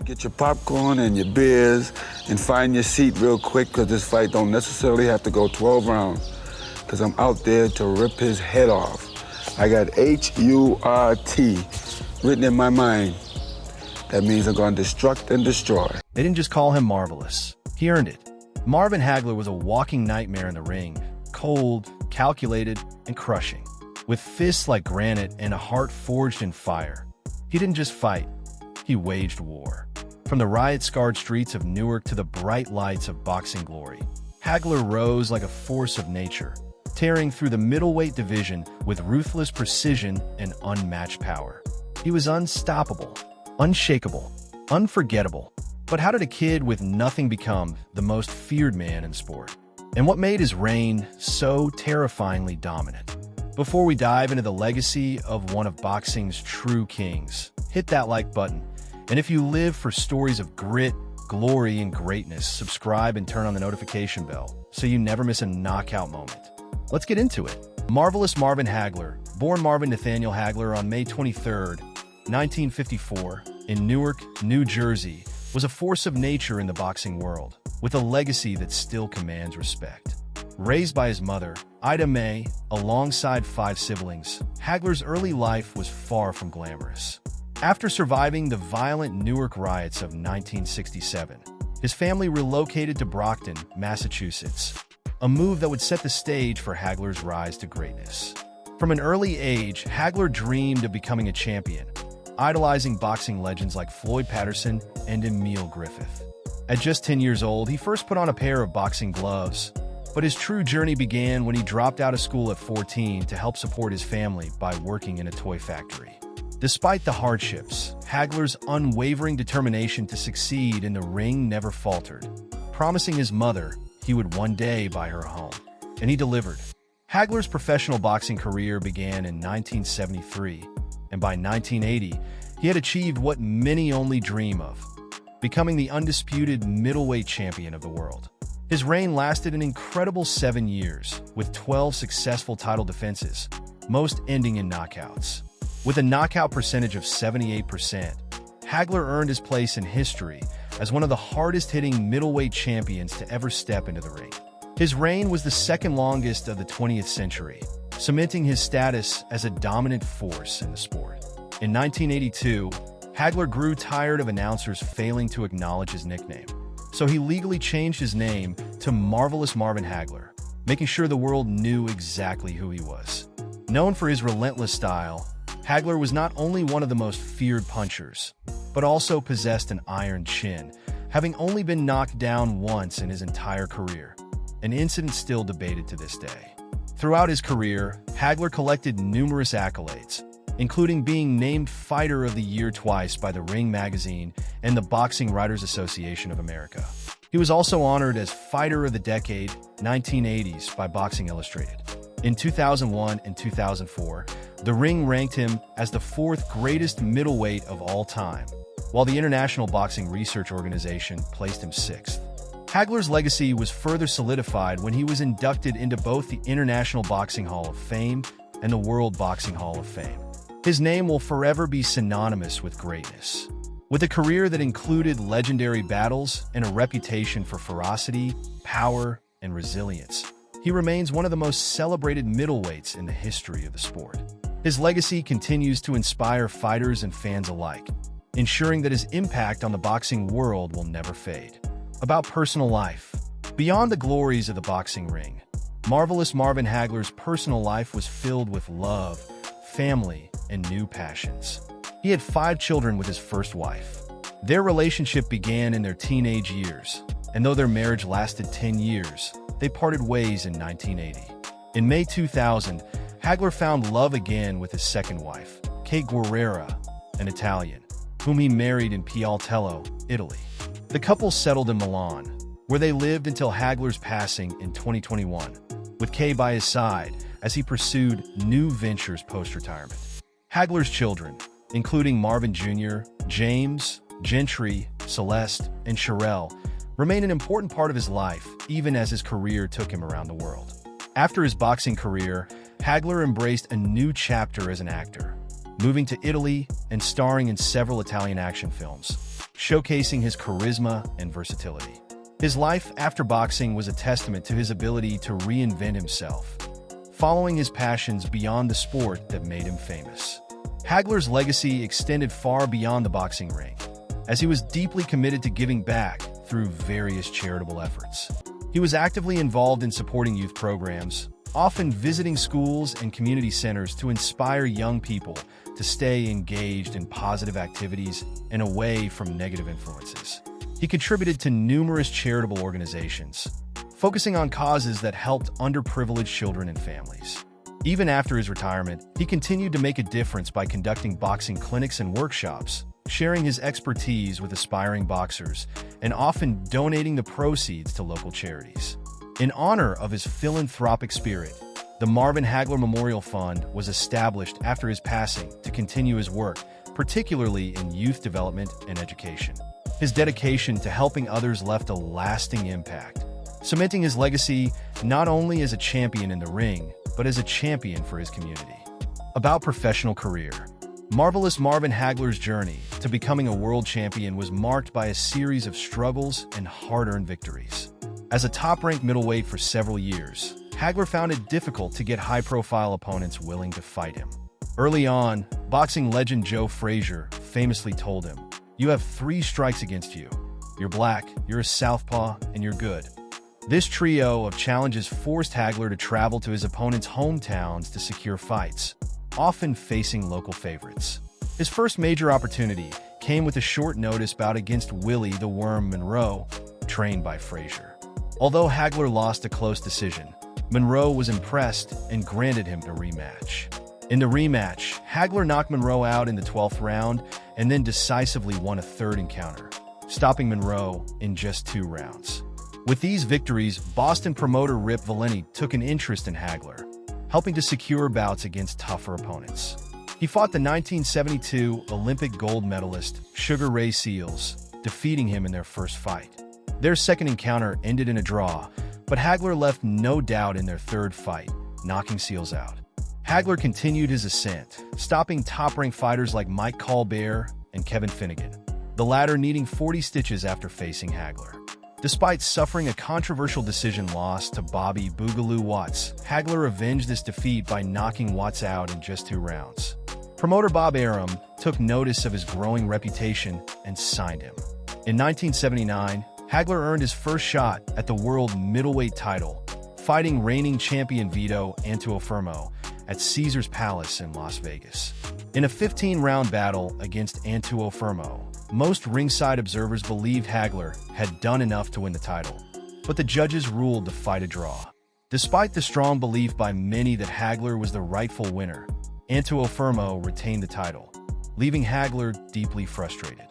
Get your popcorn and your beers and find your seat real quick because this fight don't necessarily have to go 12 rounds because I'm out there to rip his head off. I got H-U-R-T written in my mind. That means I'm going to destruct and destroy. They didn't just call him Marvelous. He earned it. Marvin Hagler was a walking nightmare in the ring, cold, calculated, and crushing. With fists like granite and a heart forged in fire, he didn't just fight, he waged war. From the riot-scarred streets of Newark to the bright lights of boxing glory, Hagler rose like a force of nature, tearing through the middleweight division with ruthless precision and unmatched power. He was unstoppable, unshakable, unforgettable. But how did a kid with nothing become the most feared man in sport? And what made his reign so terrifyingly dominant? Before we dive into the legacy of one of boxing's true kings, hit that like button. And if you live for stories of grit, glory, and greatness, subscribe and turn on the notification bell so you never miss a knockout moment. Let's get into it. Marvelous Marvin Hagler, born Marvin Nathaniel Hagler on May 23, 1954, in Newark, New Jersey, was a force of nature in the boxing world, with a legacy that still commands respect. Raised by his mother, Ida Mae, alongside 5 siblings, Hagler's early life was far from glamorous. After surviving the violent Newark riots of 1967, his family relocated to Brockton, Massachusetts, a move that would set the stage for Hagler's rise to greatness. From an early age, Hagler dreamed of becoming a champion, idolizing boxing legends like Floyd Patterson and Emile Griffith. At just 10 years old, he first put on a pair of boxing gloves, but his true journey began when he dropped out of school at 14 to help support his family by working in a toy factory. Despite the hardships, Hagler's unwavering determination to succeed in the ring never faltered, promising his mother he would one day buy her a home. And he delivered. Hagler's professional boxing career began in 1973, and by 1980, he had achieved what many only dream of, becoming the undisputed middleweight champion of the world. His reign lasted an incredible 7 years, with 12 successful title defenses, most ending in knockouts. With a knockout percentage of 78%, Hagler earned his place in history as one of the hardest-hitting middleweight champions to ever step into the ring. His reign was the second longest of the 20th century, cementing his status as a dominant force in the sport. In 1982, Hagler grew tired of announcers failing to acknowledge his nickname, so he legally changed his name to Marvelous Marvin Hagler, making sure the world knew exactly who he was. Known for his relentless style, Hagler was not only one of the most feared punchers, but also possessed an iron chin, having only been knocked down once in his entire career, an incident still debated to this day. Throughout his career, Hagler collected numerous accolades, including being named Fighter of the Year twice by the Ring magazine and the Boxing Writers Association of America. He was also honored as Fighter of the Decade 1980s by Boxing Illustrated. In 2001 and 2004, the Ring ranked him as the 4th greatest middleweight of all time, while the International Boxing Research Organization placed him 6th. Hagler's legacy was further solidified when he was inducted into both the International Boxing Hall of Fame and the World Boxing Hall of Fame. His name will forever be synonymous with greatness. With a career that included legendary battles and a reputation for ferocity, power, and resilience, he remains one of the most celebrated middleweights in the history of the sport. His legacy continues to inspire fighters and fans alike, ensuring that his impact on the boxing world will never fade. About personal life. Beyond the glories of the boxing ring, Marvelous Marvin Hagler's personal life was filled with love, family, and new passions. He had 5 children with his first wife. Their relationship began in their teenage years, and though their marriage lasted 10 years, they parted ways in 1980. In May 2000, Hagler found love again with his second wife, Kate Guerrera, an Italian, whom he married in Pialtello, Italy. The couple settled in Milan, where they lived until Hagler's passing in 2021, with Kay by his side as he pursued new ventures post-retirement. Hagler's children, including Marvin Jr., James, Gentry, Celeste, and Sherelle, remain an important part of his life, even as his career took him around the world. After his boxing career, Hagler embraced a new chapter as an actor, moving to Italy and starring in several Italian action films. showcasing his charisma and versatility. His life after boxing was a testament to his ability to reinvent himself, following his passions beyond the sport that made him famous. Hagler's legacy extended far beyond the boxing ring, as he was deeply committed to giving back through various charitable efforts. He was actively involved in supporting youth programs, often visiting schools and community centers to inspire young people to stay engaged in positive activities and away from negative influences. He contributed to numerous charitable organizations, focusing on causes that helped underprivileged children and families. Even after his retirement, he continued to make a difference by conducting boxing clinics and workshops, sharing his expertise with aspiring boxers, and often donating the proceeds to local charities. In honor of his philanthropic spirit, the Marvin Hagler Memorial Fund was established after his passing to continue his work, particularly in youth development and education. His dedication to helping others left a lasting impact, cementing his legacy not only as a champion in the ring, but as a champion for his community. About professional career, Marvelous Marvin Hagler's journey to becoming a world champion was marked by a series of struggles and hard-earned victories. As a top-ranked middleweight for several years, Hagler found it difficult to get high-profile opponents willing to fight him. Early on, boxing legend Joe Frazier famously told him, "You have 3 strikes against you. You're black, you're a southpaw, and you're good." This trio of challenges forced Hagler to travel to his opponents' hometowns to secure fights, often facing local favorites. His first major opportunity came with a short-notice bout against Willie the Worm Monroe, trained by Frazier. Although Hagler lost a close decision, Monroe was impressed and granted him a rematch. In the rematch, Hagler knocked Monroe out in the 12th round and then decisively won a third encounter, stopping Monroe in just 2 rounds. With these victories, Boston promoter Rip Valenti took an interest in Hagler, helping to secure bouts against tougher opponents. He fought the 1972 Olympic gold medalist Sugar Ray Seales, defeating him in their first fight. Their second encounter ended in a draw, but Hagler left no doubt in their third fight, knocking Seales out. Hagler continued his ascent, stopping top-ranked fighters like Mike Colbert and Kevin Finnegan, the latter needing 40 stitches after facing Hagler. Despite suffering a controversial decision loss to Bobby Boogaloo Watts, Hagler avenged this defeat by knocking Watts out in just 2 rounds. Promoter Bob Arum took notice of his growing reputation and signed him. In 1979, Hagler earned his first shot at the world middleweight title, fighting reigning champion Vito Antuofermo at Caesars Palace in Las Vegas. In a 15-round battle against Antuofermo, most ringside observers believed Hagler had done enough to win the title, but the judges ruled the fight a draw. Despite the strong belief by many that Hagler was the rightful winner, Antuofermo retained the title, leaving Hagler deeply frustrated.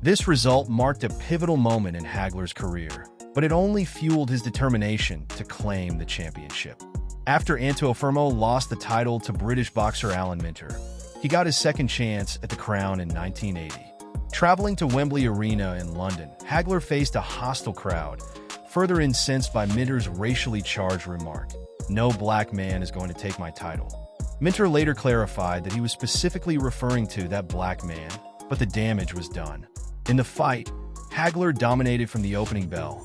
This result marked a pivotal moment in Hagler's career, but it only fueled his determination to claim the championship. After Antuofermo lost the title to British boxer Alan Minter, he got his second chance at the crown in 1980. Traveling to Wembley Arena in London, Hagler faced a hostile crowd, further incensed by Minter's racially charged remark, "No black man is going to take my title." Minter later clarified that he was specifically referring to that black man, but the damage was done. In the fight, Hagler dominated from the opening bell,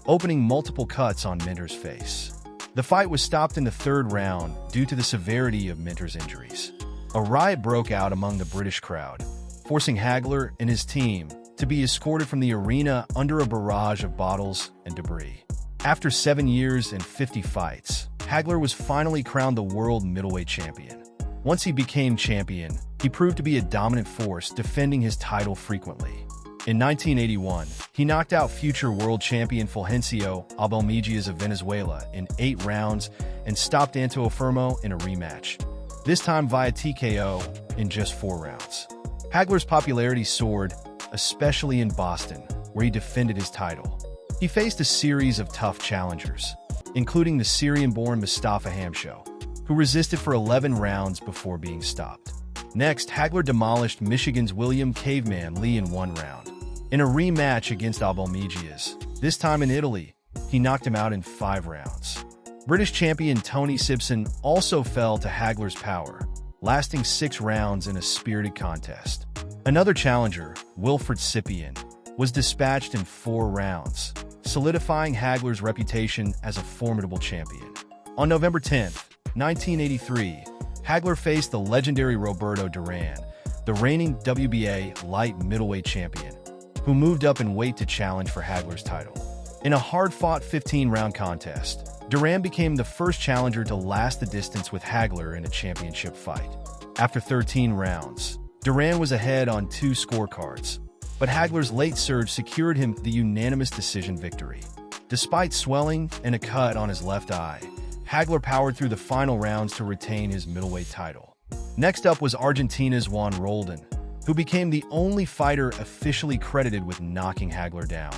opening multiple cuts on Minter's face. The fight was stopped in the 3rd round due to the severity of Minter's injuries. A riot broke out among the British crowd, forcing Hagler and his team to be escorted from the arena under a barrage of bottles and debris. After 7 years and 50 fights, Hagler was finally crowned the world middleweight champion. Once he became champion, he proved to be a dominant force, defending his title frequently. In 1981, he knocked out future world champion Fulgencio Abelmejillas of Venezuela in 8 rounds and stopped Antuofermo in a rematch, this time via TKO in just 4 rounds. Hagler's popularity soared, especially in Boston, where he defended his title. He faced a series of tough challengers, including the Syrian-born Mustafa Hamsho, who resisted for 11 rounds before being stopped. Next, Hagler demolished Michigan's William Caveman Lee in 1 round. In a rematch against Abelmejillas, this time in Italy, he knocked him out in 5 rounds. British champion Tony Sibson also fell to Hagler's power, lasting 6 rounds in a spirited contest. Another challenger, Wilfred Cyprian, was dispatched in 4 rounds, solidifying Hagler's reputation as a formidable champion. On November 10, 1983, Hagler faced the legendary Roberto Duran, the reigning WBA light middleweight champion, who moved up in weight to challenge for Hagler's title. In a hard-fought 15-round contest, Duran became the first challenger to last the distance with Hagler in a championship fight. After 13 rounds, Duran was ahead on 2 scorecards, but Hagler's late surge secured him the unanimous decision victory. Despite swelling and a cut on his left eye, Hagler powered through the final rounds to retain his middleweight title. Next up was Argentina's Juan Roldan, who became the only fighter officially credited with knocking Hagler down,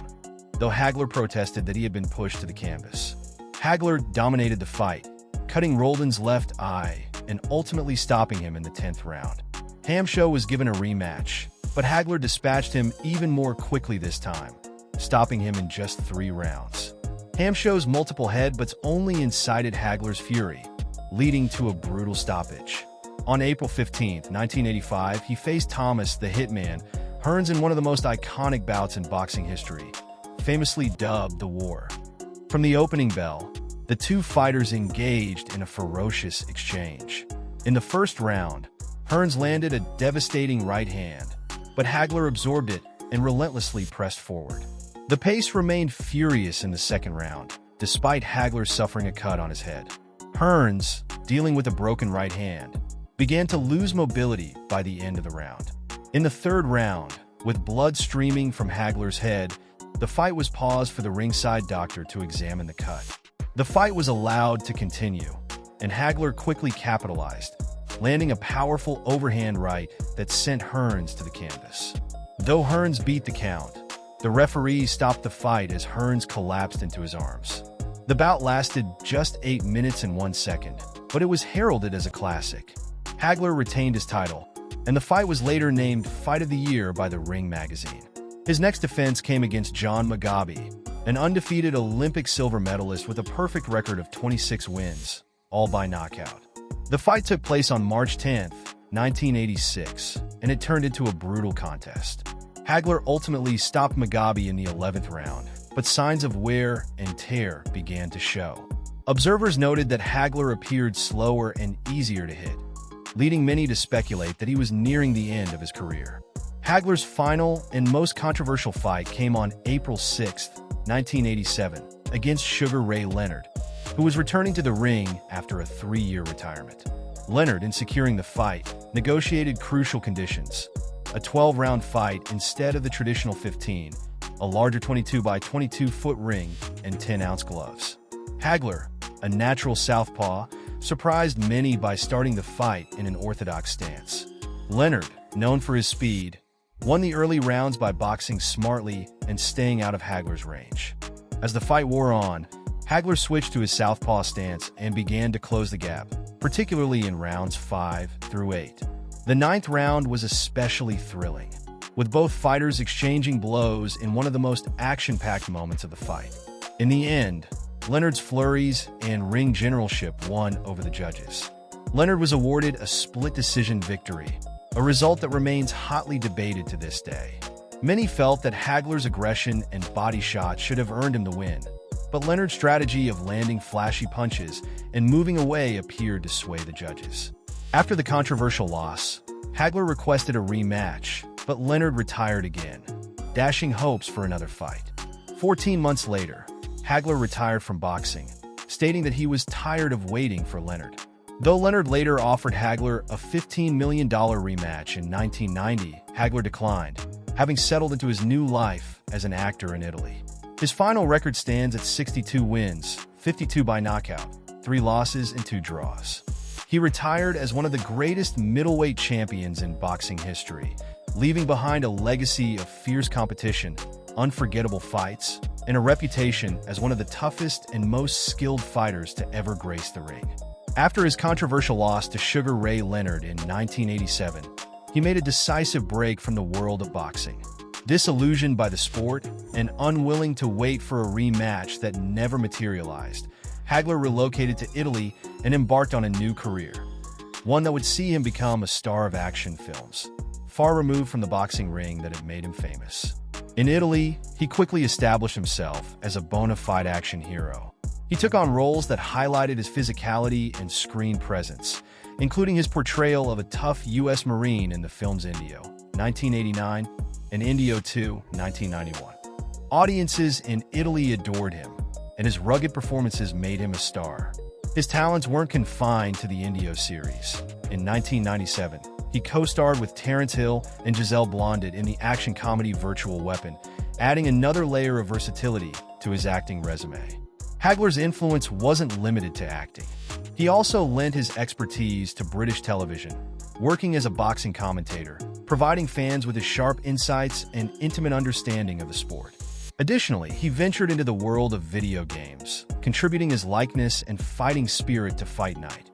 though Hagler protested that he had been pushed to the canvas. Hagler dominated the fight, cutting Roldan's left eye and ultimately stopping him in the 10th round. Hamsho was given a rematch, but Hagler dispatched him even more quickly this time, stopping him in just 3 rounds. Hamsho's multiple headbutts only incited Hagler's fury, leading to a brutal stoppage. On April 15, 1985, he faced Thomas the Hitman Hearns in one of the most iconic bouts in boxing history, famously dubbed the War. From the opening bell, the two fighters engaged in a ferocious exchange. In the first round, Hearns landed a devastating right hand, but Hagler absorbed it and relentlessly pressed forward. The pace remained furious in the second round, despite Hagler suffering a cut on his head. Hearns, dealing with a broken right hand, began to lose mobility by the end of the round. In the third round, with blood streaming from Hagler's head, the fight was paused for the ringside doctor to examine the cut. The fight was allowed to continue, and Hagler quickly capitalized, landing a powerful overhand right that sent Hearns to the canvas. Though Hearns beat the count, the referee stopped the fight as Hearns collapsed into his arms. The bout lasted just 8 minutes and 1 second, but it was heralded as a classic. Hagler retained his title, and the fight was later named Fight of the Year by the Ring magazine. His next defense came against John Mugabe, an undefeated Olympic silver medalist with a perfect record of 26 wins, all by knockout. The fight took place on March 10, 1986, and it turned into a brutal contest. Hagler ultimately stopped Mugabe in the 11th round, but signs of wear and tear began to show. Observers noted that Hagler appeared slower and easier to hit, leading many to speculate that he was nearing the end of his career. Hagler's final and most controversial fight came on April 6, 1987, against Sugar Ray Leonard, who was returning to the ring after a 3-year retirement. Leonard, in securing the fight, negotiated crucial conditions: a 12-round fight instead of the traditional 15, a larger 22 by 22-foot ring, and 10-ounce gloves. Hagler, a natural southpaw, surprised many by starting the fight in an orthodox stance. Leonard, known for his speed, won the early rounds by boxing smartly and staying out of Hagler's range. As the fight wore on, Hagler switched to his southpaw stance and began to close the gap, particularly in rounds 5 through 8. The 9th round was especially thrilling, with both fighters exchanging blows in one of the most action-packed moments of the fight. In the end, Leonard's flurries and ring generalship won over the judges. Leonard was awarded a split decision victory, a result that remains hotly debated to this day. Many felt that Hagler's aggression and body shots should have earned him the win, but Leonard's strategy of landing flashy punches and moving away appeared to sway the judges. After the controversial loss, Hagler requested a rematch, but Leonard retired again, dashing hopes for another fight. 14 months later, Hagler retired from boxing, stating that he was tired of waiting for Leonard. Though Leonard later offered Hagler a $15 million rematch in 1990, Hagler declined, having settled into his new life as an actor in Italy. His final record stands at 62 wins, 52 by knockout, 3 losses and 2 draws. He retired as one of the greatest middleweight champions in boxing history, leaving behind a legacy of fierce competition, unforgettable fights, and a reputation as one of the toughest and most skilled fighters to ever grace the ring. After his controversial loss to Sugar Ray Leonard in 1987, he made a decisive break from the world of boxing. Disillusioned by the sport and unwilling to wait for a rematch that never materialized, Hagler relocated to Italy and embarked on a new career, one that would see him become a star of action films, far removed from the boxing ring that had made him famous. In Italy, he quickly established himself as a bona fide action hero. He took on roles that highlighted his physicality and screen presence, including his portrayal of a tough U.S. Marine in the films Indio, 1989, and Indio 2, 1991. Audiences in Italy adored him, and his rugged performances made him a star. His talents weren't confined to the Indio series. In 1997, he co-starred with Terence Hill and Giselle Blondin in the action comedy Virtual Weapon, adding another layer of versatility to his acting resume. Hagler's influence wasn't limited to acting. He also lent his expertise to British television, working as a boxing commentator, providing fans with his sharp insights and intimate understanding of the sport. Additionally, he ventured into the world of video games, contributing his likeness and fighting spirit to Fight Night.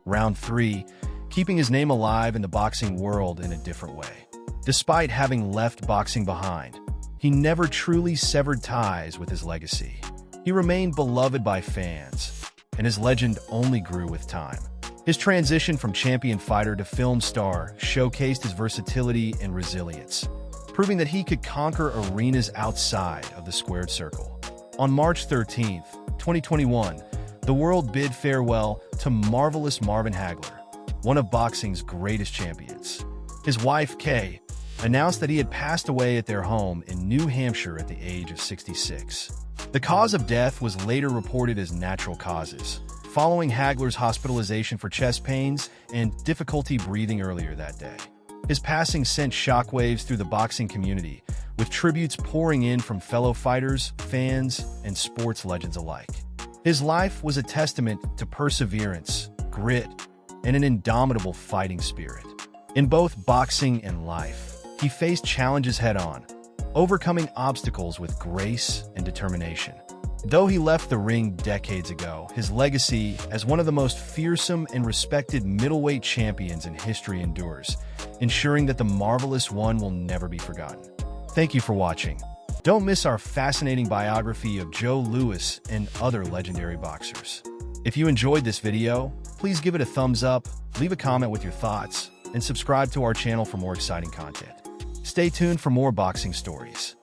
Round 3, keeping his name alive in the boxing world in a different way. Despite having left boxing behind, he never truly severed ties with his legacy. He remained beloved by fans, and his legend only grew with time. His transition from champion fighter to film star showcased his versatility and resilience, proving that he could conquer arenas outside of the squared circle. On March 13, 2021, the world bid farewell to Marvelous Marvin Hagler, one of boxing's greatest champions. His wife, Kay, announced that he had passed away at their home in New Hampshire at the age of 66. The cause of death was later reported as natural causes, following Hagler's hospitalization for chest pains and difficulty breathing earlier that day. His passing sent shockwaves through the boxing community, with tributes pouring in from fellow fighters, fans, and sports legends alike. His life was a testament to perseverance, grit, and an indomitable fighting spirit. In both boxing and life, he faced challenges head-on, overcoming obstacles with grace and determination. Though he left the ring decades ago, his legacy as one of the most fearsome and respected middleweight champions in history endures, ensuring that the Marvelous One will never be forgotten. Thank you for watching. Don't miss our fascinating biography of Joe Louis and other legendary boxers. If you enjoyed this video, please give it a thumbs up, leave a comment with your thoughts, and subscribe to our channel for more exciting content. Stay tuned for more boxing stories.